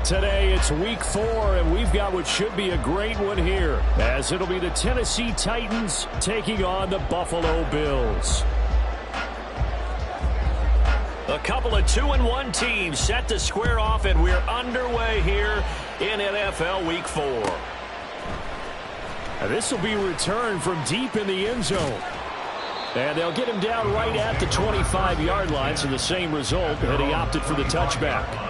Today it's week 4, and we've got what should be a great one here, as it'll be the Tennessee Titans taking on the Buffalo Bills. A couple of 2-1 teams set to square off, and we're underway here in NFL Week 4. This will be returned from deep in the end zone. And they'll get him down right at the 25-yard line, so the same result, but he opted for the touchback.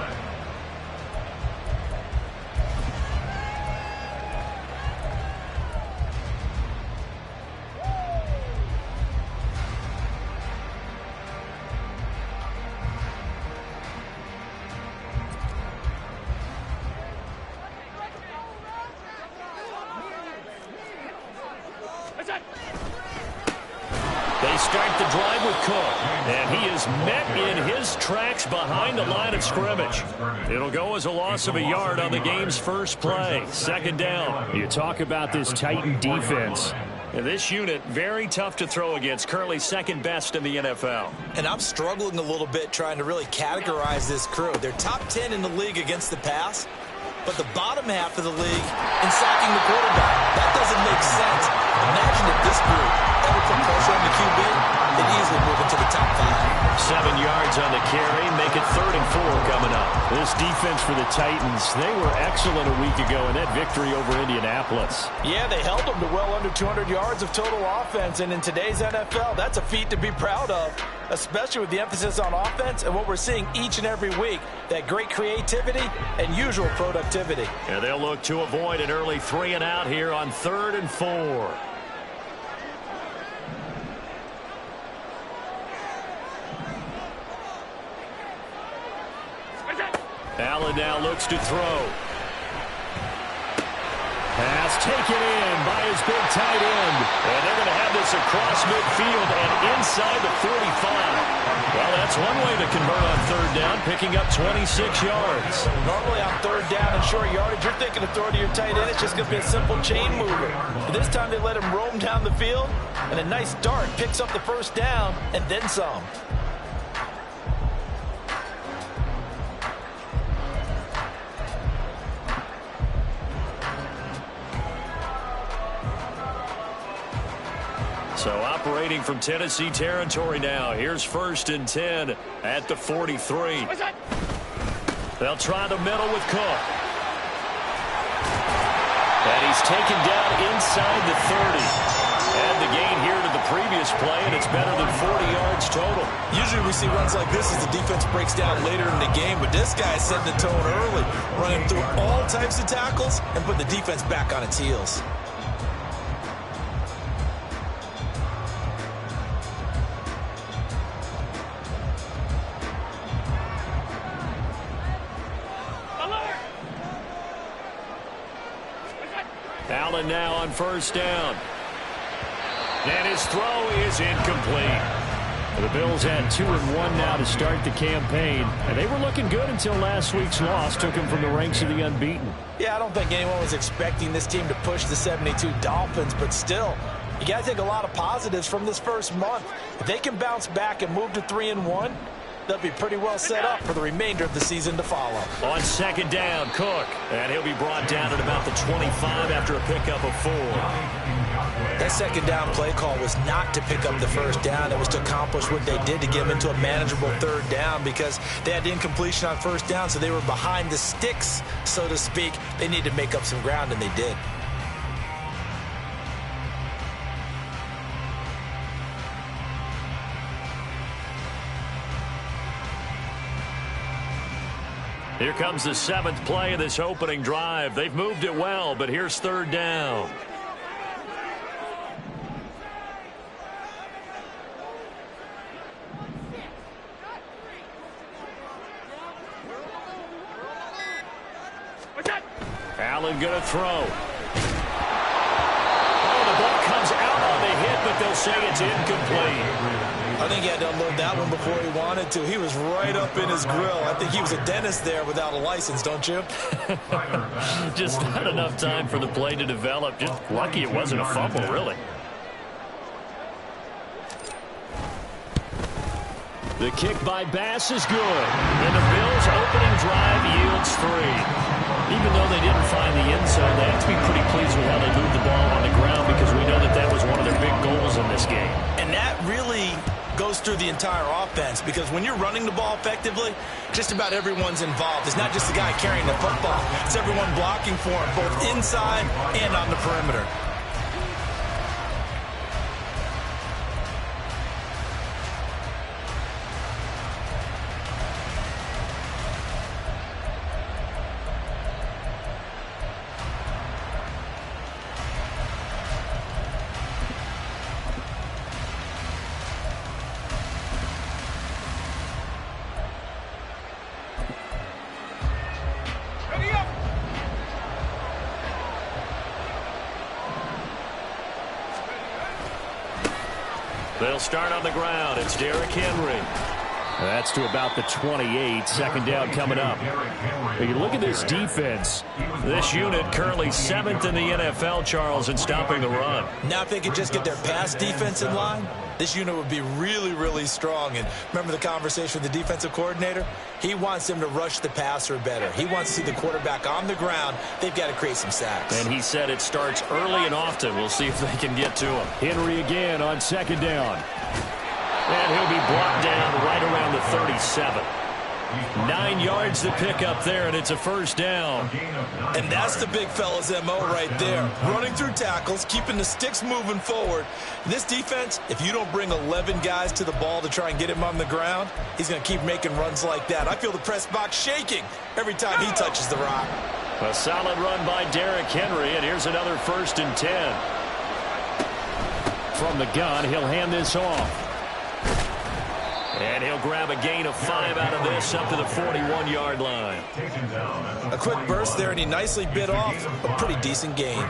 They start the drive with Cook, and he is met in his tracks behind the line of scrimmage. It'll go as a loss of a yard on the game's first play. Second down. You talk about this Titan defense. And this unit, very tough to throw against, currently second best in the NFL. And I'm struggling a little bit trying to really categorize this crew. They're top 10 in the league against the pass, but the bottom half of the league in sacking the quarterback. That doesn't make sense. Imagine if this group ever put pressure on the QB, they'd easily move into the top 5. 7 yards on the carry, make it 3rd and 4 coming up. This defense for the Titans, they were excellent a week ago in that victory over Indianapolis. Yeah, they held them to well under 200 yards of total offense, and in today's NFL, that's a feat to be proud of, especially with the emphasis on offense and what we're seeing each and every week, that great creativity and usual productivity. And they'll look to avoid an early 3 and out here on 3rd and 4. Allen now looks to throw. Pass taken in by his big tight end. And they're going to have this across midfield and inside the 45. Well, that's one way to convert on 3rd down, picking up 26 yards. Normally on 3rd down and short yardage, you're thinking of throwing to your tight end. It's just going to be a simple chain mover. But this time they let him roam down the field, and a nice dart picks up the 1st down and then some. So operating from Tennessee territory now. Here's 1st and 10 at the 43. They'll try the middle with Cook. And he's taken down inside the 30. And the gain here to the previous play, and it's better than 40 yards total. Usually we see runs like this as the defense breaks down later in the game, but this guy's setting the tone early, running through all types of tackles and putting the defense back on its heels. Allen now on 1st down. And his throw is incomplete. The Bills had 2-1 now to start the campaign, and they were looking good until last week's loss took them from the ranks of the unbeaten. Yeah, I don't think anyone was expecting this team to push the 72 Dolphins, but still, you got to take a lot of positives from this first month. If they can bounce back and move to 3-1, they'll be pretty well set up for the remainder of the season to follow. On 2nd down, Cook. And he'll be brought down at about the 25 after a pickup of 4. That 2nd down play call was not to pick up the 1st down. It was to accomplish what they did to get them into a manageable 3rd down because they had incompletion on 1st down, so they were behind the sticks, so to speak. They needed to make up some ground, and they did. Here comes the 7th play of this opening drive. They've moved it well, but here's 3rd down. Allen going to throw. Oh, the ball comes out on the hit, but they'll say it's incomplete. I think he had to unload that one before he wanted to. He was right up in his grill. I think he was a dentist there without a license, don't you? Just not enough time for the play to develop. Just lucky it wasn't a fumble, really. The kick by Bass is good. And the Bills' opening drive yields 3. So they have to be pretty pleased with how they moved the ball on the ground because we know that that was one of their big goals in this game. And that really goes through the entire offense because when you're running the ball effectively, just about everyone's involved. It's not just the guy carrying the football. It's everyone blocking for him, both inside and on the perimeter. They'll start on the ground. It's Derrick Henry. That's to about the 28. Second down coming up. When you look at this defense, this unit currently 7th in the NFL, Charles, in stopping the run. Now if they could just get their pass defense in line, this unit would be really, really strong. And remember the conversation with the defensive coordinator? He wants them to rush the passer better. He wants to see the quarterback on the ground. They've got to create some sacks. And he said it starts early and often. We'll see if they can get to him. Henry again on second down. And he'll be brought down right around the 37. 9 yards to pick up there, and it's a first down. And that's the big fella's MO right there. Running through tackles, keeping the sticks moving forward. This defense, if you don't bring 11 guys to the ball to try and get him on the ground, he's going to keep making runs like that. I feel the press box shaking every time he touches the rock. A solid run by Derrick Henry, and here's another 1st and 10. From the gun, he'll hand this off. And he'll grab a gain of 5 out of this up to the 41-yard line. A quick burst there, and he nicely bit off a pretty decent gain.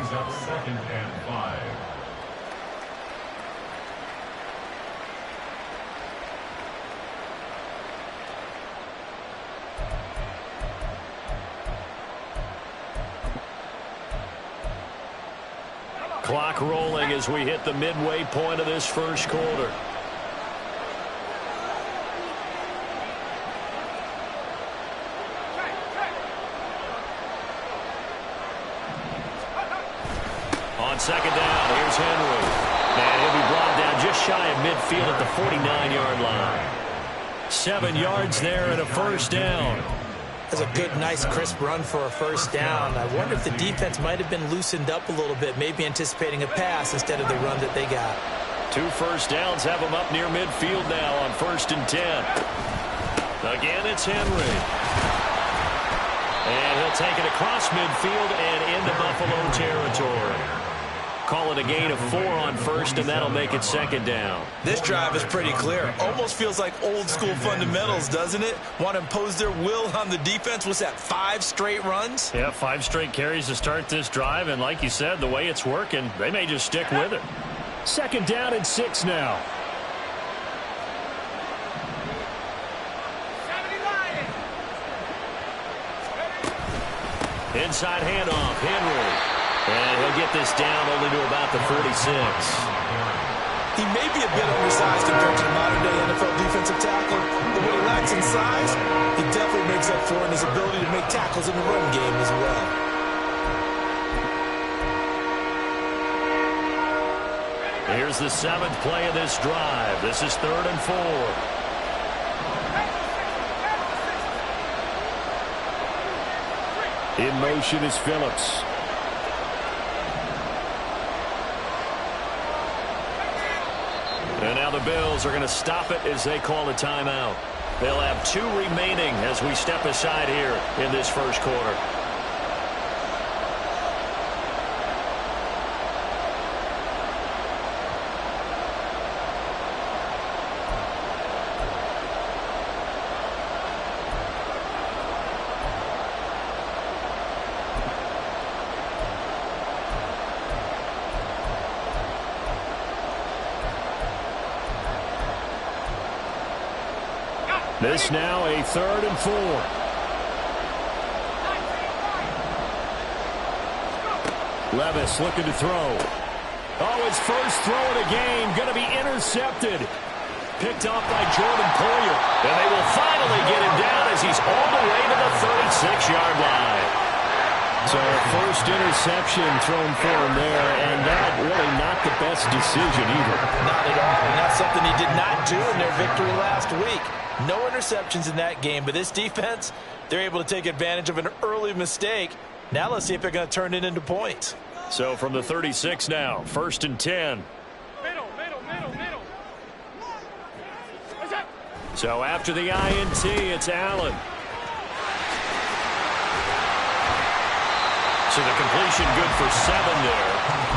Clock rolling as we hit the midway point of this first quarter. On second down, here's Henry. And he'll be brought down just shy of midfield at the 49-yard line. 7 yards there and a first down. That's a good, nice, crisp run for a first down. I wonder if the defense might have been loosened up a little bit, maybe anticipating a pass instead of the run that they got. 2 first downs have them up near midfield now on 1st and 10. Again, it's Henry. And he'll take it across midfield and into Buffalo territory. Call it a gain of 4 on 1st, and that'll make it 2nd down. This drive is pretty clear. Almost feels like old school fundamentals, doesn't it? Want to impose their will on the defense. Was that 5 straight runs? Yeah, 5 straight carries to start this drive, and like you said, the way it's working, they may just stick with it. 2nd down and 6 now. Inside handoff, Henry. And he'll get this down only to about the 46. He may be a bit undersized compared to the modern-day NFL defensive tackle, but what he lacks in size, he definitely makes up for in his ability to make tackles in the run game as well. Here's the 7th play of this drive. This is 3rd and 4. In motion is Phillips. And now the Bills are going to stop it as they call a timeout. They'll have 2 remaining as we step aside here in this first quarter. This now a 3rd and 4. Levis looking to throw. Oh, his first throw of the game going to be intercepted. Picked off by Jordan Poyer. And they will finally get him down as he's all the way to the 36-yard line. So first interception thrown for him there, and that really not the best decision either. Not at all, and that's something he did not do in their victory last week. No interceptions in that game, but this defense, they're able to take advantage of an early mistake. Now let's see if they're going to turn it into points. So from the 36 now, 1st and 10. Middle. So after the INT, it's Allen. So the completion good for 7 there,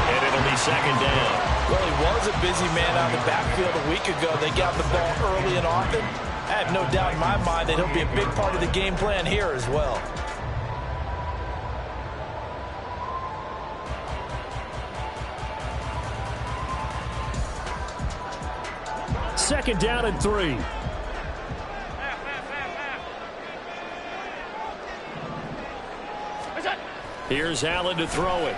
and it'll be 2nd down. Well, he was a busy man out of the backfield a week ago. They got the ball early and often. I have no doubt in my mind that he'll be a big part of the game plan here as well. Second down and 3. Here's Allen to throw it.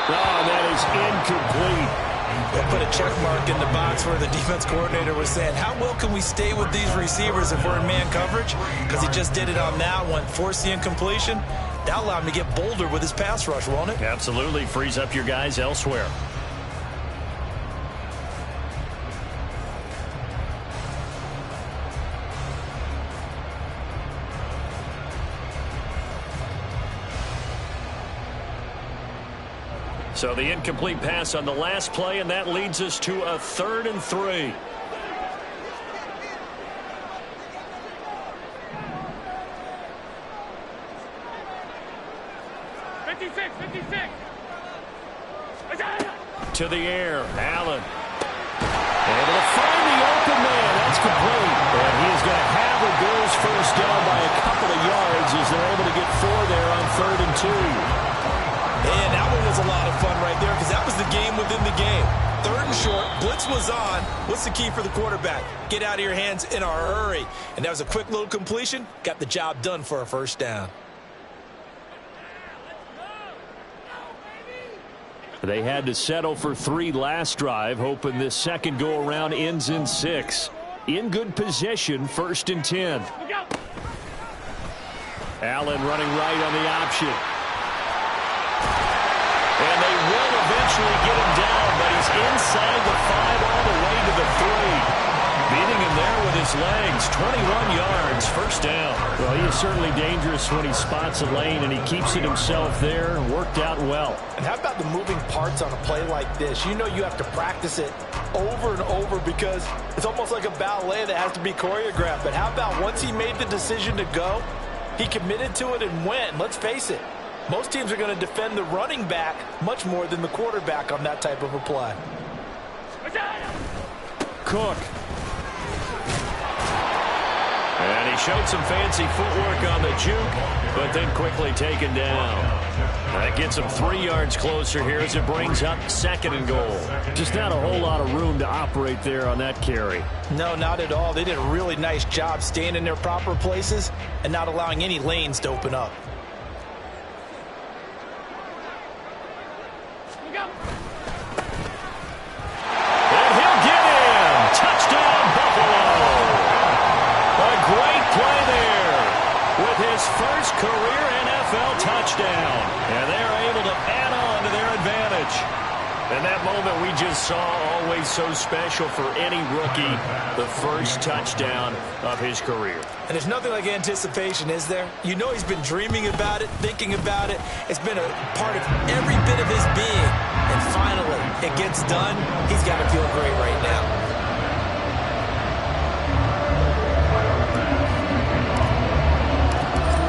Oh, that is incomplete. They'll put a check mark in the box where the defense coordinator was saying, how well can we stay with these receivers if we're in man coverage? Because he just did it on that one, forced the incompletion. That'll allow him to get bolder with his pass rush, won't it? Absolutely. Frees up your guys elsewhere. So the incomplete pass on the last play, and that leads us to a 3rd and 3. To the air, Allen. Able to find the open man. That's complete. And he is going to have the Bills first down by a couple of yards as they're able to get 4 there on 3rd and 2. And that one was a lot of fun right there because that was the game within the game. 3rd and short, blitz was on. What's the key for the quarterback? Get out of your hands in a hurry. And that was a quick little completion. Got the job done for a first down. They had to settle for 3 last drive, hoping this second go-around ends in 6. In good position, 1st and 10. Allen running right on the option. And they will eventually get him down, but he's inside the 5 all the way to the 3. Beating him there with his legs. 21 yards, first down. Well, he is certainly dangerous when he spots a lane, and he keeps it himself there. Worked out well. And how about the moving parts on a play like this? You know you have to practice it over and over because it's almost like a ballet that has to be choreographed. But how about once he made the decision to go, he committed to it and went. And let's face it, most teams are going to defend the running back much more than the quarterback on that type of a play. Cook. And he showed some fancy footwork on the juke, but then quickly taken down. That gets him 3 yards closer here as it brings up 2nd and goal. Just not a whole lot of room to operate there on that carry. No, not at all. They did a really nice job staying in their proper places and not allowing any lanes to open up. And he'll get in. Touchdown, Buffalo. A great play there with his first career NFL touchdown. And they're able to add on to their advantage. And that moment we just saw, always so special for any rookie, the first touchdown of his career. And there's nothing like anticipation, is there? You know he's been dreaming about it, thinking about it. It's been a part of every bit of his being. And finally, it gets done. He's got to feel great right now.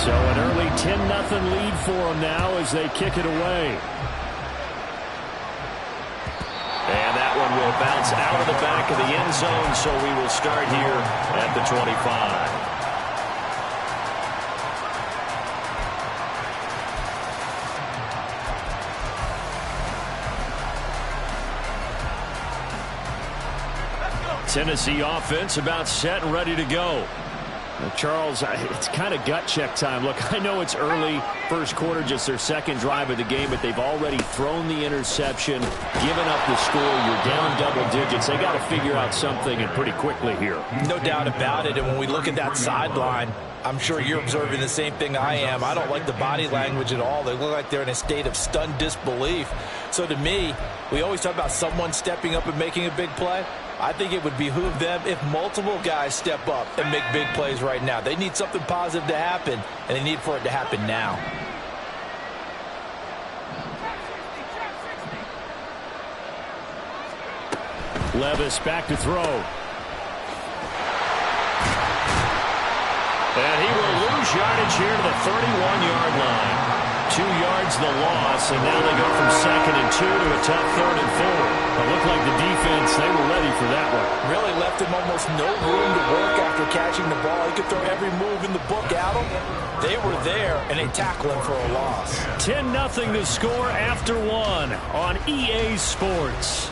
So an early 10-0 lead for them now as they kick it away. And that one will bounce out of the back of the end zone, so we will start here at the 25. Tennessee offense about set and ready to go. Charles, it's kind of gut check time. Look, I know it's early, first quarter, just their second drive of the game, but they've already thrown the interception, given up the score. You're down double digits. They got to figure out something, and pretty quickly here. No doubt about it. And when we look at that sideline, I'm sure you're observing the same thing I am. I don't like the body language at all. They look like they're in a state of stunned disbelief. So to me, we always talk about someone stepping up and making a big play. I think it would behoove them if multiple guys step up and make big plays right now. They need something positive to happen, and they need for it to happen now. Levis back to throw. And he will lose yardage here to the 31-yard line. 2 yards the loss, and now they go from 2nd and 2 to a tough 3rd and 4. It looked like the defense, they were ready for that one. Really left him almost no room to work after catching the ball. He could throw every move in the book at him. They were there, and they tackled him for a loss. 10-0 to score after 1 on EA Sports.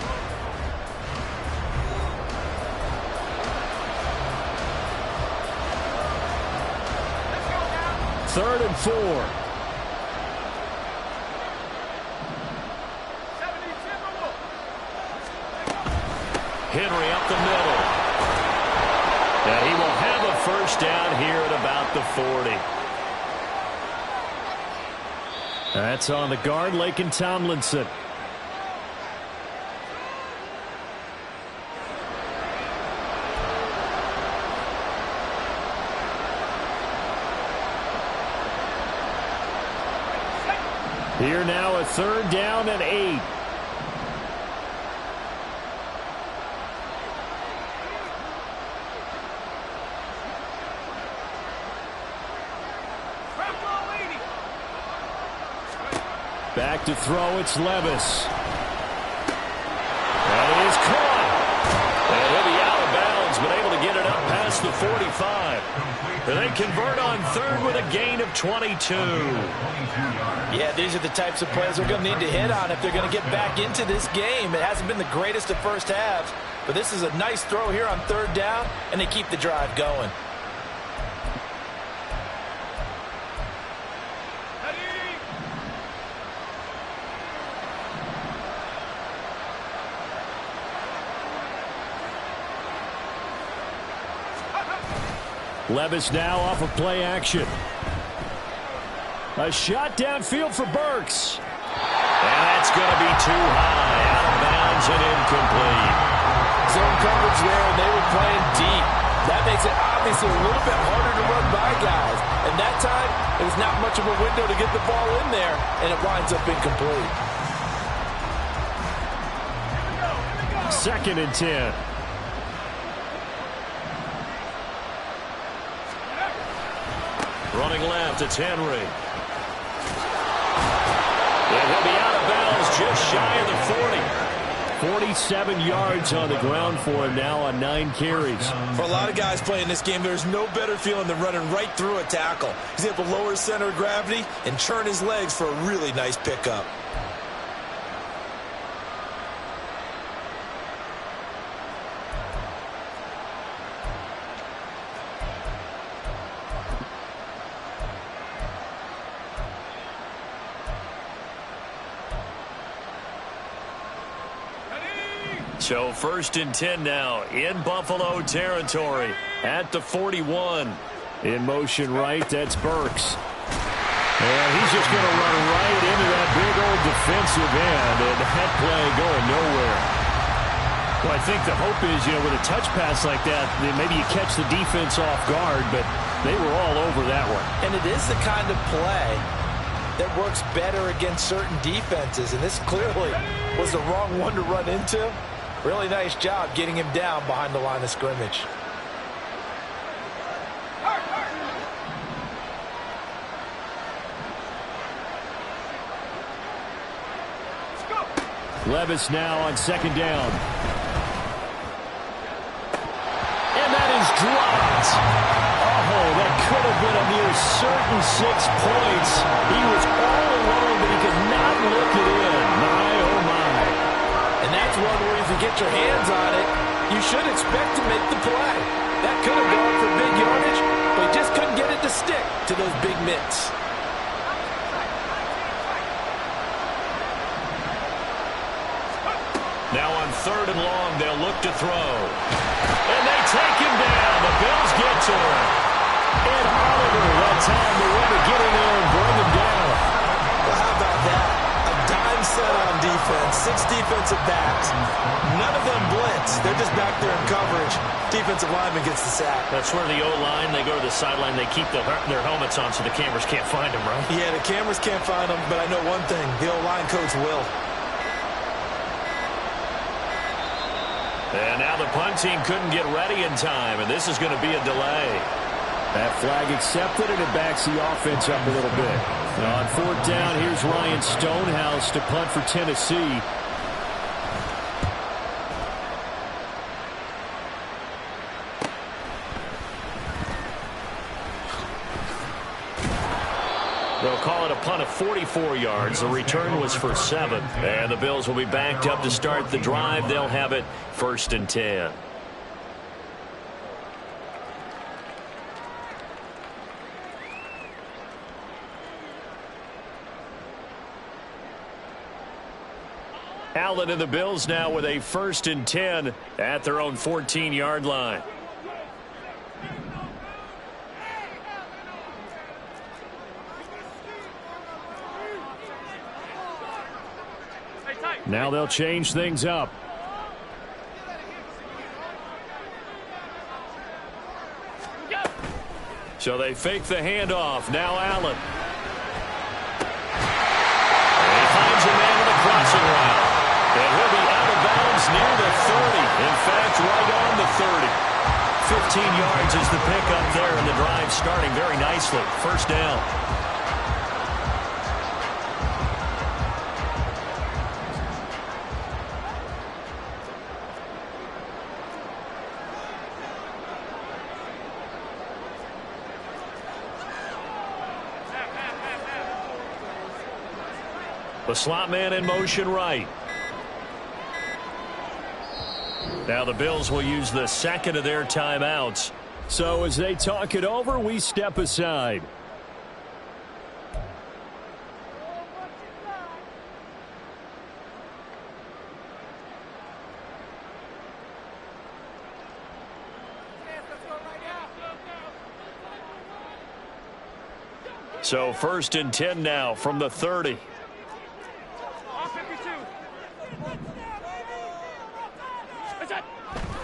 Third and 4. Henry up the middle. And he will have a first down here at about the 40. That's on the guard, Laken Tomlinson. Here now a 3rd down and 8. Back to throw, it's Levis. That is caught. And he'll be out of bounds, but able to get it up past the 45. And they convert on 3rd with a gain of 22. Yeah, these are the types of plays they're going to need to hit on if they're going to get back into this game. It hasn't been the greatest of first halves, but this is a nice throw here on 3rd down, and they keep the drive going. Levis now off of play action. A shot downfield for Burks. And that's going to be too high. Out of bounds and incomplete. Zone coverage there, and they were playing deep. That makes it obviously a little bit harder to run by guys. And that time, it was not much of a window to get the ball in there, and it winds up incomplete. 2nd and 10. Running left, it's Henry. And he'll be out of bounds just shy of the 40. 47 yards on the ground for him now on 9 carries. For a lot of guys playing this game, there's no better feeling than running right through a tackle. He's able to lower his center of gravity and churn his legs for a really nice pickup. So 1st and 10 now in Buffalo territory at the 41. In motion right, that's Burks. And he's just going to run right into that big old defensive end, and that play going nowhere. Well, I think the hope is, with a touch pass like that, maybe you catch the defense off guard, but they were all over that one. And it is the kind of play that works better against certain defenses, and this clearly was the wrong one to run into. Really nice job getting him down behind the line of scrimmage. Levis now on 2nd down. And that is dropped. Oh, that could have been a near certain 6 points. He was all alone, but he could not look it in. My, oh, my. And that's one where if you get your hands on it, you should expect to make the play. That could have gone for big yardage, but he just couldn't get it to stick to those big mitts. Now on 3rd and long, they'll look to throw. And they take him down. The Bills get to him. And defensive backs. None of them blitz. They're just back there in coverage. Defensive lineman gets the sack. That's where the O-line, they go to the sideline, they keep their helmets on so the cameras can't find them, right? Yeah, the cameras can't find them, but I know one thing. The O-line coach will. And now the punt team couldn't get ready in time, and this is going to be a delay. That flag accepted, and it backs the offense up a little bit. Now on fourth down, here's Ryan Stonehouse to punt for Tennessee. They'll call it a punt of 44 yards. The return was for 7. And the Bills will be backed up to start the drive. They'll have it 1st and 10. Allen and the Bills now with a 1st and 10 at their own 14-yard line. Now they'll change things up. So they fake the handoff. Now Allen. And he finds a man with a crossing route. And he'll be out of bounds near the 30. In fact, right on the 30. 15 yards is the pickup there, and the drive starting very nicely. 1st down. The slot man in motion right. Now the Bills will use the 2nd of their timeouts. So as they talk it over, we step aside. So 1st and 10 now from the 30.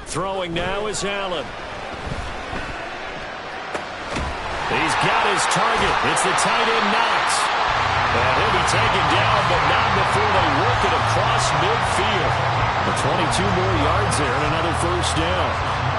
Throwing now is Allen. He's got his target. It's the tight end Knox. And he'll be taken down, but not before they work it across midfield. The 22 more yards there and another 1st down.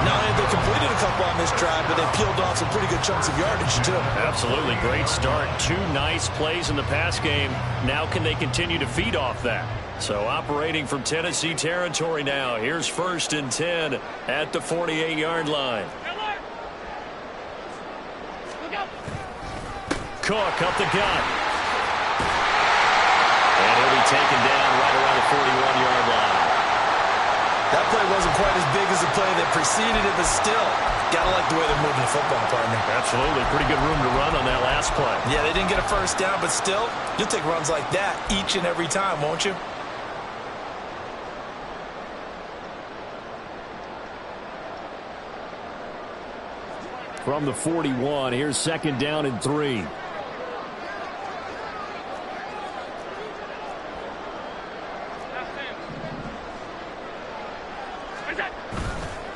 Not only have they completed a couple on this drive, but they peeled off some pretty good chunks of yardage, too. Absolutely great start. 2 nice plays in the pass game. Now can they continue to feed off that? So operating from Tennessee territory now. Here's 1st and 10 at the 48-yard line. Cook up the gut. And he'll be taken down right around the 41-yard line. That play wasn't quite as big as the play that preceded it, but still, gotta like the way they're moving the football, partner. Absolutely. Pretty good room to run on that last play. Yeah, they didn't get a 1st down, but still, you'll take runs like that each and every time, won't you? From the 41, here's 2nd down and 3.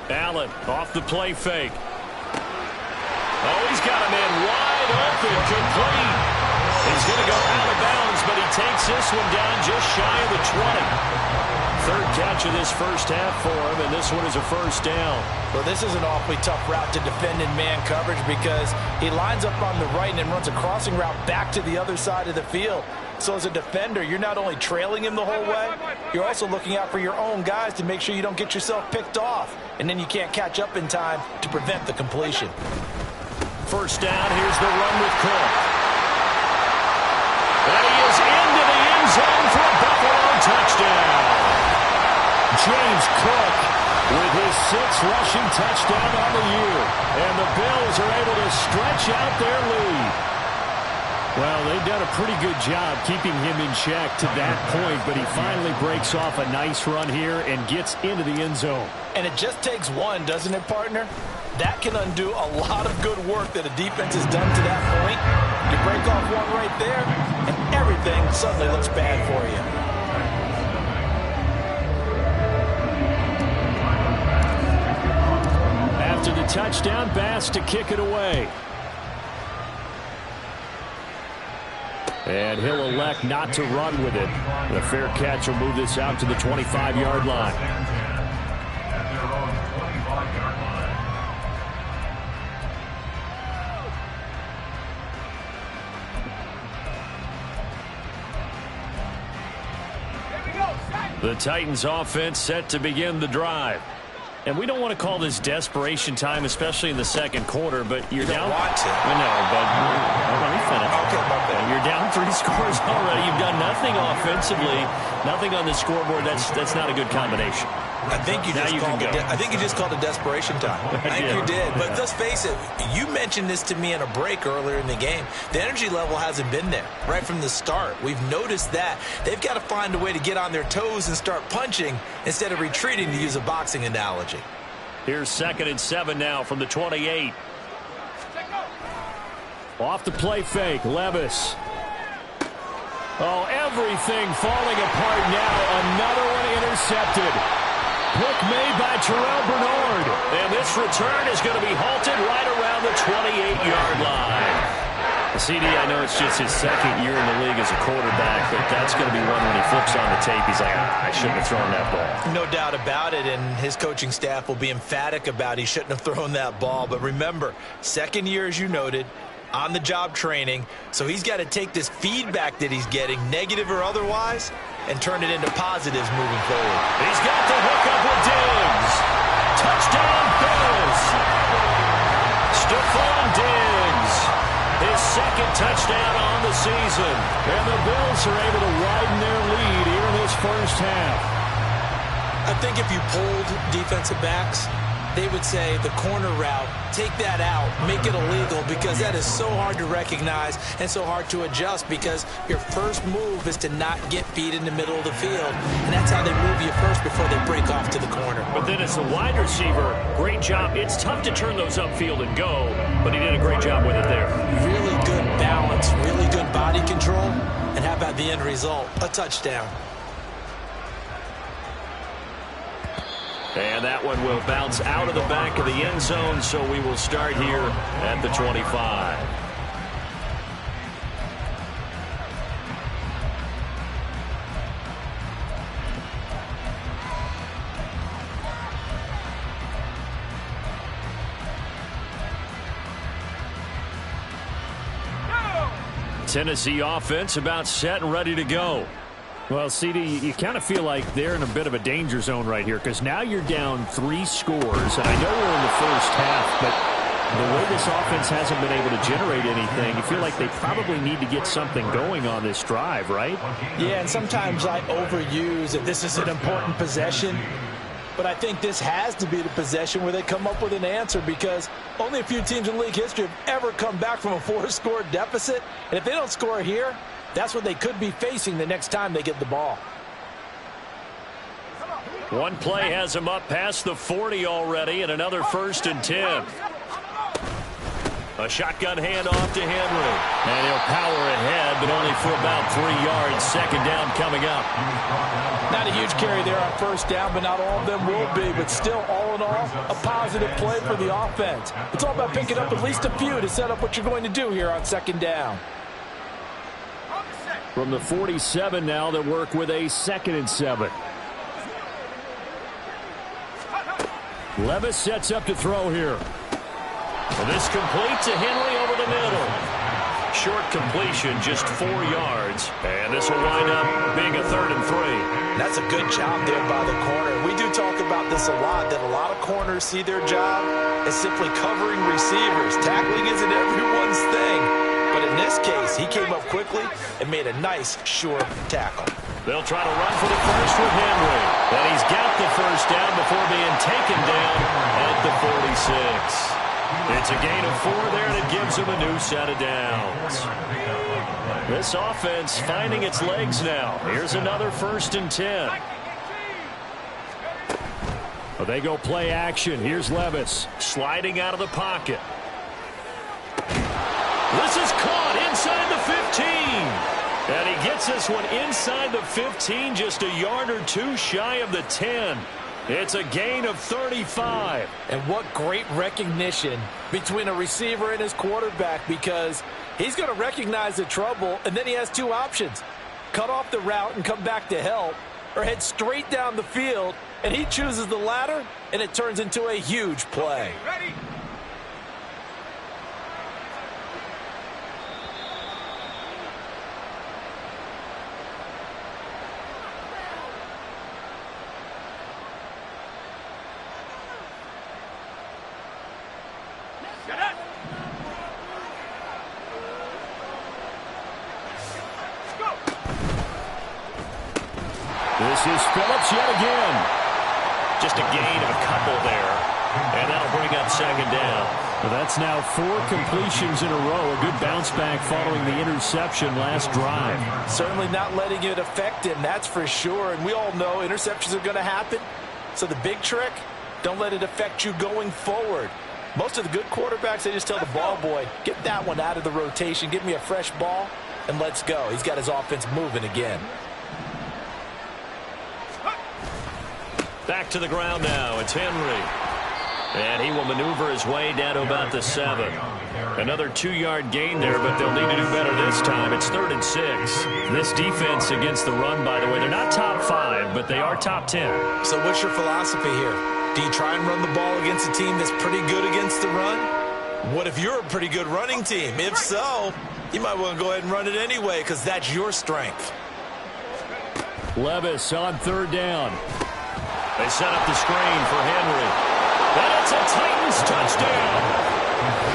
Allen off the play fake. Oh, he's got a man wide open, complete. He's going to go out of bounds, but he takes this one down just shy of the 20. 3rd catch of this 1st half for him, and this one is a 1st down. Well, this is an awfully tough route to defend in man coverage because he lines up on the right and then runs a crossing route back to the other side of the field. So as a defender, you're not only trailing him the whole way, you're also looking out for your own guys to make sure you don't get yourself picked off. And then you can't catch up in time to prevent the completion. 1st down, here's the run with Cook. And he is into the end zone for a Buffalo touchdown. James Cook with his 6th rushing touchdown on the year. And the Bills are able to stretch out their lead. Well, they've done a pretty good job keeping him in check to that point, but he finally breaks off a nice run here and gets into the end zone. And it just takes one, doesn't it, partner? That can undo a lot of good work that a defense has done to that point. You break off one right there, and everything suddenly looks bad for you. touchdown pass to kick it away. And he'll elect not to run with it. The fair catch will move this out to the 25-yard line. The Titans offense set to begin the drive. And we don't want to call this desperation time, especially in the second quarter, but you're down. You don't want to. No, but let me finish. Okay, my bad. You're down 3 scores already. You've done nothing offensively, nothing on the scoreboard. That's not a good combination. I think you just called it desperation time. I think you did. But let's face it, you mentioned this to me in a break earlier in the game. The energy level hasn't been there right from the start. We've noticed that. They've got to find a way to get on their toes and start punching instead of retreating, to use a boxing analogy. Here's 2nd and 7 now from the 28. Off the play fake, Levis. Oh, everything falling apart now. Another one intercepted. Pick made by Terrell Bernard. And this return is going to be halted right around the 28-yard line. CD, I know it's just his second year in the league as a quarterback, but that's going to be one when he flips on the tape. He's like, I shouldn't have thrown that ball. No doubt about it, and his coaching staff will be emphatic about he shouldn't have thrown that ball. But remember, second year, as you noted, on-the-job training, so he's got to take this feedback that he's getting, negative or otherwise, and turn it into positives moving forward. He's got the hook up with Diggs. Touchdown, Bills. Stephon Diggs, his second touchdown on the season. And the Bills are able to widen their lead here in this first half. I think if you polled defensive backs, they would say the corner route, take that out, make it illegal, because that is so hard to recognize and so hard to adjust, because your first move is to not get feet in the middle of the field, and that's how they move you first before they break off to the corner. But then as a wide receiver, great job. It's tough to turn those upfield and go, but he did a great job with it there. Really good balance, really good body control, and how about the end result? A touchdown. And that one will bounce out of the back of the end zone, so we will start here at the 25. Tennessee offense about set and ready to go. Well, CD, you kind of feel like they're in a bit of a danger zone right here, because now you're down 3 scores, and I know we're in the first half, but the way this offense hasn't been able to generate anything, you feel like they probably need to get something going on this drive, right? Yeah, and sometimes I overuse that this is an important possession, but I think this has to be the possession where they come up with an answer, because only a few teams in league history have ever come back from a 4-score deficit, and if they don't score here, that's what they could be facing the next time they get the ball. One play has him up past the 40 already, and another 1st and 10. A shotgun handoff to Henry. And he'll power ahead, but only for about 3 yards. 2nd down coming up. Not a huge carry there on 1st down, but not all of them will be. But still, all in all, a positive play for the offense. It's all about picking up at least a few to set up what you're going to do here on 2nd down. From the 47 now, they work with a 2nd and 7. Levis sets up to throw here. And this complete to Henry over the middle. Short completion, just 4 yards. And this will wind up being a 3rd and 3. That's a good job there by the corner. We do talk about this a lot, that a lot of corners see their job as simply covering receivers. Tackling isn't everyone's thing. But in this case, he came up quickly and made a nice, sure tackle. They'll try to run for the first with Henry. And he's got the 1st down before being taken down at the 46. It's a gain of 4 there, and it gives him a new set of downs. This offense finding its legs now. Here's another 1st and 10. Well, they go play action. Here's Levis. Sliding out of the pocket. This is caught inside the 15. And he gets this one inside the 15, just a yard or 2 shy of the 10. It's a gain of 35. And what great recognition between a receiver and his quarterback, because he's going to recognize the trouble, and then he has two options. Cut off the route and come back to help, or head straight down the field, and he chooses the latter, and it turns into a huge play. Ready. This is Phillips yet again. Just a gain of a couple there, and that'll bring up second down. Well, that's now 4 completions in a row. A good bounce back following the interception last drive. Certainly not letting it affect him, that's for sure. And we all know interceptions are going to happen. So the big trick, don't let it affect you going forward. Most of the good quarterbacks, they just tell the ball boy, get that one out of the rotation, give me a fresh ball, and let's go. He's got his offense moving again. Back to the ground now. It's Henry. And he will maneuver his way down to about the 7. Another 2-yard gain there, but they'll need to do better this time. It's 3rd and 6. This defense against the run, by the way, they're not top 5, but they are top 10. So what's your philosophy here? Do you try and run the ball against a team that's pretty good against the run? What if you're a pretty good running team? If so, you might want to go ahead and run it anyway, because that's your strength. Levis on 3rd down. They set up the screen for Henry. And it's a Titans touchdown.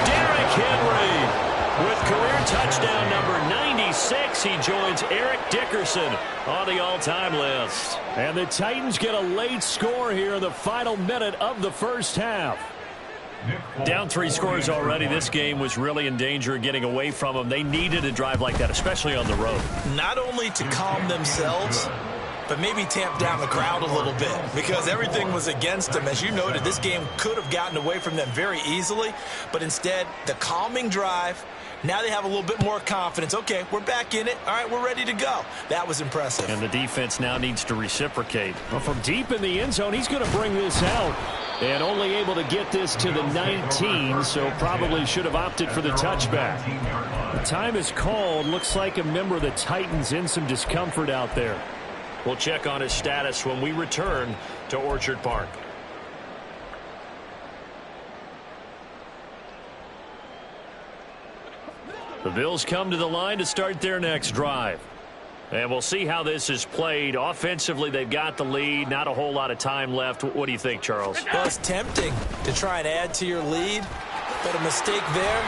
Derrick Henry with career touchdown number 96. He joins Eric Dickerson on the all-time list. And the Titans get a late score here in the final minute of the first half. Down 3 scores already. This game was really in danger of getting away from them. They needed a drive like that, especially on the road. Not only to calm themselves, but maybe tamp down the crowd a little bit, because everything was against them. As you noted, this game could have gotten away from them very easily, but instead, the calming drive, now they have a little bit more confidence. Okay, we're back in it. All right, we're ready to go. That was impressive. And the defense now needs to reciprocate. Well, from deep in the end zone, he's going to bring this out. And only able to get this to the 19, so probably should have opted for the touchback. The time is called. Looks like a member of the Titans in some discomfort out there. We'll check on his status when we return to Orchard Park. The Bills come to the line to start their next drive. And we'll see how this is played. Offensively, they've got the lead. Not a whole lot of time left. What do you think, Charles? Well, it's tempting to try and add to your lead, but a mistake there,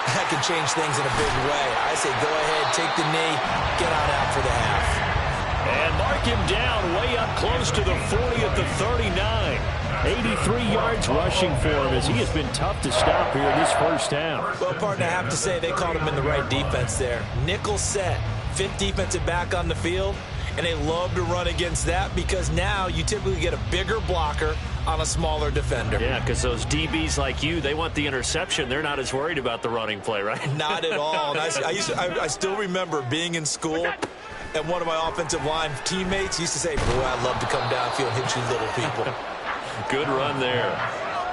that can change things in a big way. I say go ahead, take the knee, get on out for the half. And mark him down way up close to the 40 at the 39. 83 yards rushing for him as he has been tough to stop here in this first half. Well, partner, I have to say they called him in the right defense there. Nickel set, 5th defensive back on the field, and they love to run against that because now you typically get a bigger blocker on a smaller defender. Yeah, because those DBs like you, they want the interception. They're not as worried about the running play, right? Not at all. And I still remember being in school, and one of my offensive line teammates used to say, boy, I'd love to come downfield and hit you little people. Good run there.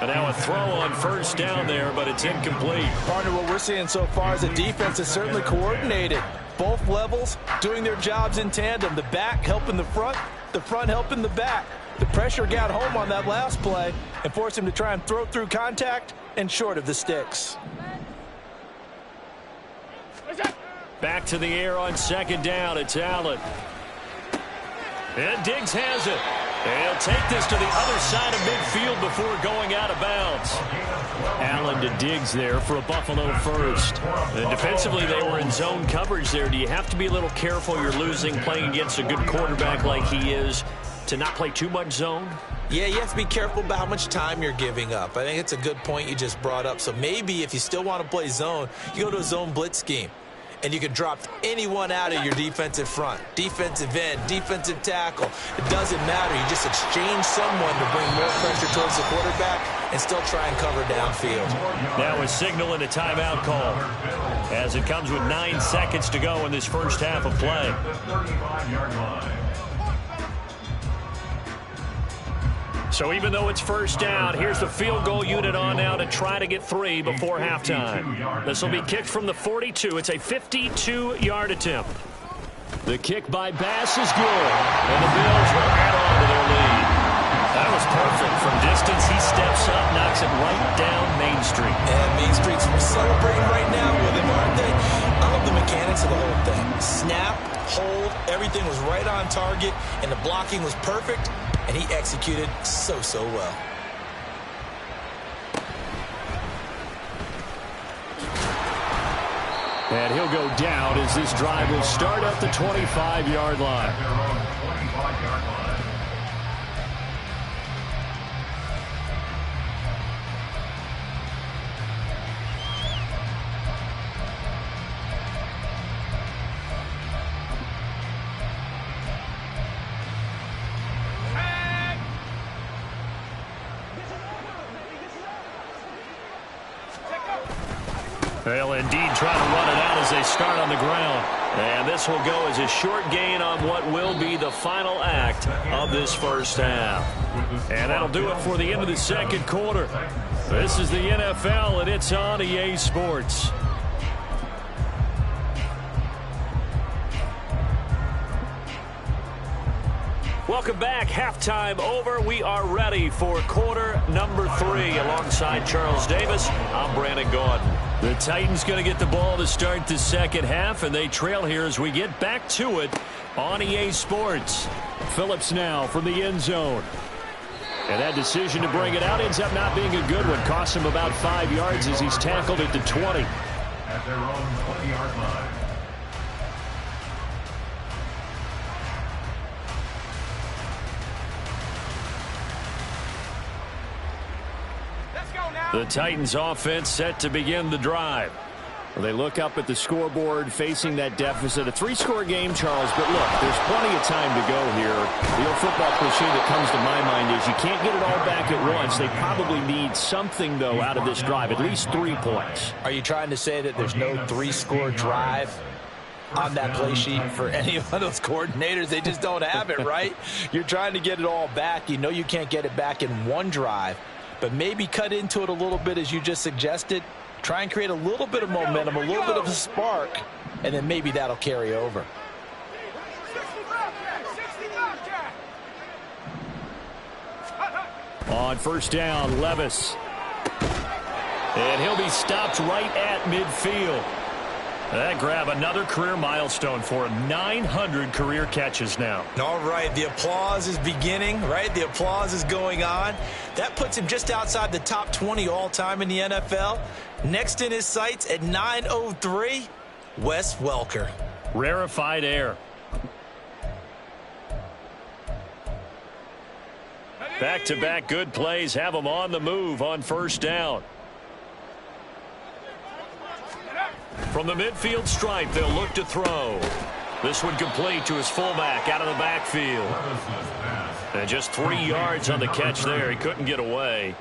And now a throw on 1st down there, but it's incomplete. Partner, what we're seeing so far is the defense is certainly coordinated. Both levels doing their jobs in tandem. The back helping the front helping the back. The pressure got home on that last play and forced him to try and throw through contact and short of the sticks. Back to the air on 2nd down. It's Allen. And Diggs has it. And he'll take this to the other side of midfield before going out of bounds. Allen to Diggs there for a Buffalo first. And defensively, they were in zone coverage there. Do you have to be a little careful? You're losing, playing against a good quarterback like he is, to not play too much zone? Yeah, you have to be careful about how much time you're giving up. I think it's a good point you just brought up. So maybe if you still want to play zone, you go to a zone blitz scheme. And you can drop anyone out of your defensive front, defensive end, defensive tackle. It doesn't matter. You just exchange someone to bring more pressure towards the quarterback and still try and cover downfield. Now a signal and a timeout call as it comes with 9 seconds to go in this first half of play. So even though it's first down, here's the field goal unit on now to try to get 3 before halftime. This will be kicked from the 42. It's a 52-yard attempt. The kick by Bass is good, and the Bills will add on to their lead. That was perfect. From distance, he steps up, knocks it right down Main Street. And Main Street's celebrating right now with him, aren't they? I love the mechanics of the whole thing. Snap, hold, everything was right on target, and the blocking was perfect, and he executed so well. And he'll go down as this drive will start at the 25-yard line. They'll indeed try to run it out as they start on the ground. And this will go as a short gain on what will be the final act of this first half. And that'll do it for the end of the second quarter. This is the NFL, and it's on EA Sports. Welcome back. Halftime over. We are ready for quarter number 3. Alongside Charles Davis, I'm Brandon Gaudin. The Titans going to get the ball to start the second half, and they trail here as we get back to it on EA Sports. Phillips now from the end zone. And that decision to bring it out ends up not being a good one. Costs him about 5 yards as he's tackled at the 20. At their own 20-yard line. The Titans offense set to begin the drive. Well, they look up at the scoreboard facing that deficit. A 3-score game, Charles, but look, there's plenty of time to go here. The old football cliche that comes to my mind is you can't get it all back at once. They probably need something, though, out of this drive, at least 3 points. Are you trying to say that there's no 3-score drive on that play sheet for any of those coordinators? They just don't have it, right? You're trying to get it all back. You know you can't get it back in one drive, but maybe cut into it a little bit as you just suggested. Try and create a little bit of momentum, a little bit of a spark, and then maybe that'll carry over. On first down, Levis. And he'll be stopped right at midfield. That grab another career milestone for him. 900 career catches now. All right, the applause is beginning, right? The applause is going on. That puts him just outside the top 20 all-time in the NFL. Next in his sights at 903, Wes Welker. Rarefied air. Back-to-back good plays have him on the move on first down. From the midfield stripe, they'll look to throw. This one complete to his fullback out of the backfield. And just 3 yards on the catch there. He couldn't get away.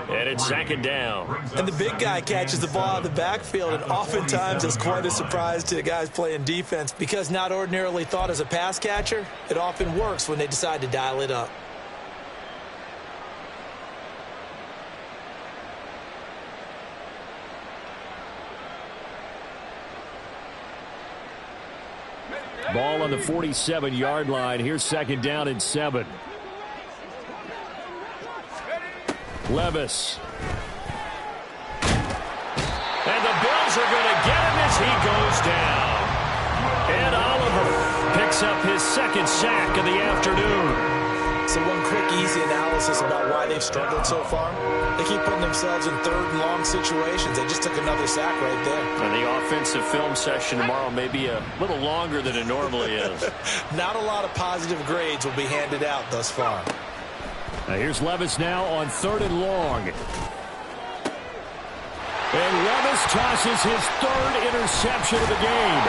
And it's second down. And the big guy catches the ball out of the backfield, and oftentimes it's quite a surprise to the guys playing defense because not ordinarily thought as a pass catcher, it often works when they decide to dial it up. Ball on the 47-yard line. Here's second down and 7. Levis. And the Bills are going to get him as he goes down. And Oliver picks up his second sack of the afternoon. So one quick, easy analysis about why they've struggled so far. They keep putting themselves in third and long situations. They just took another sack right there. And the offensive film session tomorrow may be a little longer than it normally is. Not a lot of positive grades will be handed out thus far. Now here's Levis now on third and long. And Levis tosses his third interception of the game.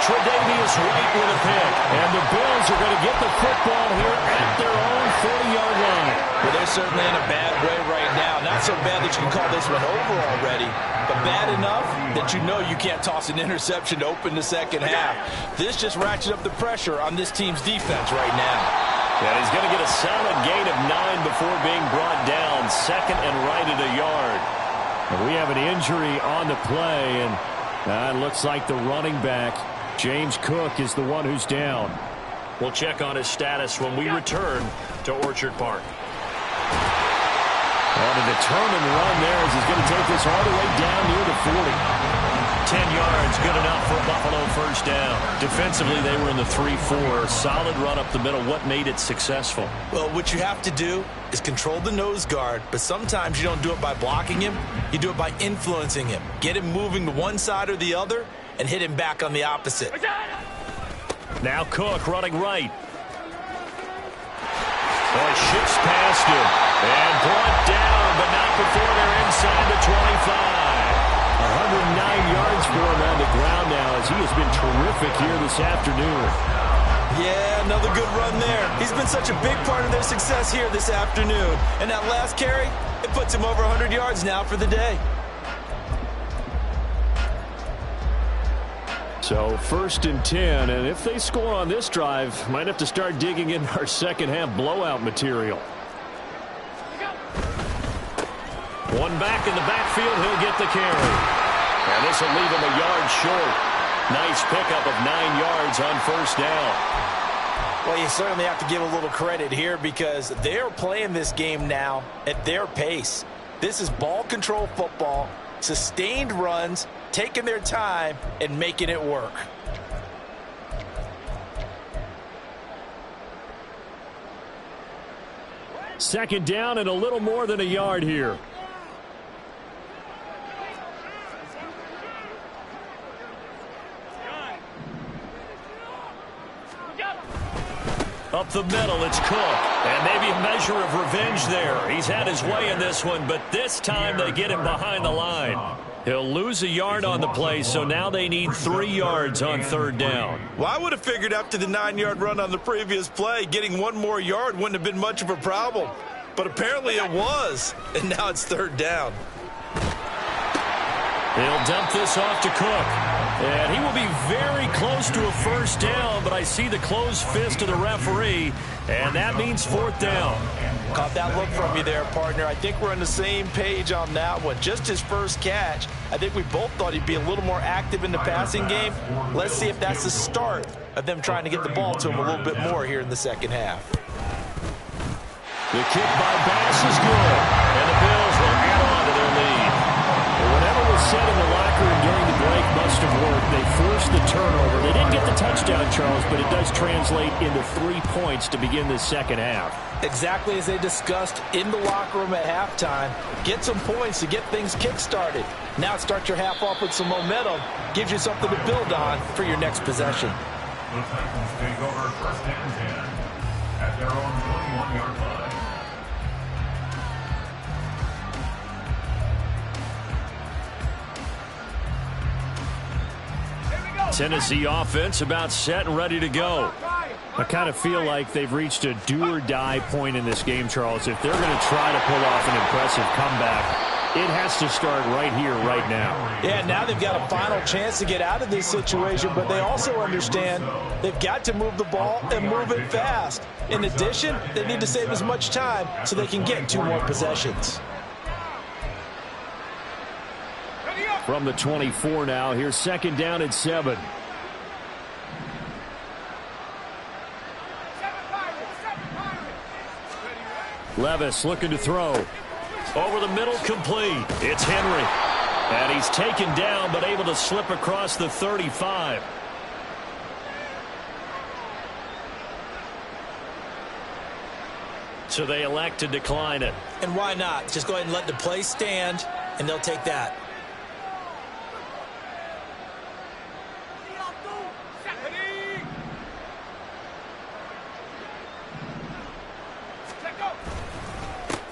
Tre'Davious White with a pick. And the Bills are going to get the football here at their own 40-yard line. Well, they're certainly in a bad way right now. Not so bad that you can call this one over already, but bad enough that you know you can't toss an interception to open the second half. This just ratchets up the pressure on this team's defense right now. And he's going to get a solid gain of 9 before being brought down. Second and right at a yard. And we have an injury on the play, and it looks like the running back, James Cook, is the one who's down. We'll check on his status when we return to Orchard Park. On a determined run there as he's going to take this all the way down near the 40. 10 yards, good enough for a Buffalo first down. Defensively, they were in the 3-4. Solid run up the middle. What made it successful? Well, what you have to do is control the nose guard, but sometimes you don't do it by blocking him. You do it by influencing him. Get him moving to one side or the other and hit him back on the opposite. Now Cook running right. Boy, shifts past him. And brought down, but not before they're inside the 25. 109 yards for him on the ground now as he has been terrific here this afternoon. Yeah, another good run there. He's been such a big part of their success here this afternoon. And that last carry, it puts him over 100 yards now for the day. So 1st and 10, and if they score on this drive, might have to start digging in our second half blowout material. One back in the backfield, he'll get the carry. And this will leave him a yard short. Nice pickup of 9 yards on first down. Well, you certainly have to give a little credit here because they're playing this game now at their pace. This is ball control football, sustained runs, taking their time and making it work. Second down and a little more than a yard here. Up the middle, it's Cook. And maybe a measure of revenge there. He's had his way in this one, but this time they get him behind the line. He'll lose a yard on the play, so now they need 3 yards on third down. Well, I would have figured after the 9-yard run on the previous play, getting 1 more yard wouldn't have been much of a problem. But apparently it was, and now it's third down. He'll dump this off to Cook. And he will be very close to a first down, but I see the closed fist of the referee, and that means 4th down. Caught that look from you there, partner. I think we're on the same page on that one. Just his first catch. I think we both thought he'd be a little more active in the passing game. Let's see if that's the start of them trying to get the ball to him a little bit more here in the second half. The kick by Bass is good, and the Bills will add on to their lead. Whatever was said in the locker room during the break must have worked. They forced the turnover. They didn't get the touchdown, Charles, but it does translate into 3 points to begin the second half. Exactly as they discussed in the locker room at halftime. Get some points to get things kick-started. Now start your half off with some momentum. Gives you something to build on for your next possession. The Titans take over 1st and 10 at their own 21-yard line. Tennessee offense about set and ready to go. I kind of feel like they've reached a do-or-die point in this game, Charles. If they're going to try to pull off an impressive comeback, it has to start right here, right now. Yeah, now they've got a final chance to get out of this situation, but they also understand they've got to move the ball and move it fast. In addition, they need to save as much time so they can get 2 more possessions. From the 24 now, here's 2nd down and 7. Levis looking to throw. Over the middle, complete. It's Henry. And he's taken down, but able to slip across the 35. So they elect to decline it. And why not? Just go ahead and let the play stand, and they'll take that.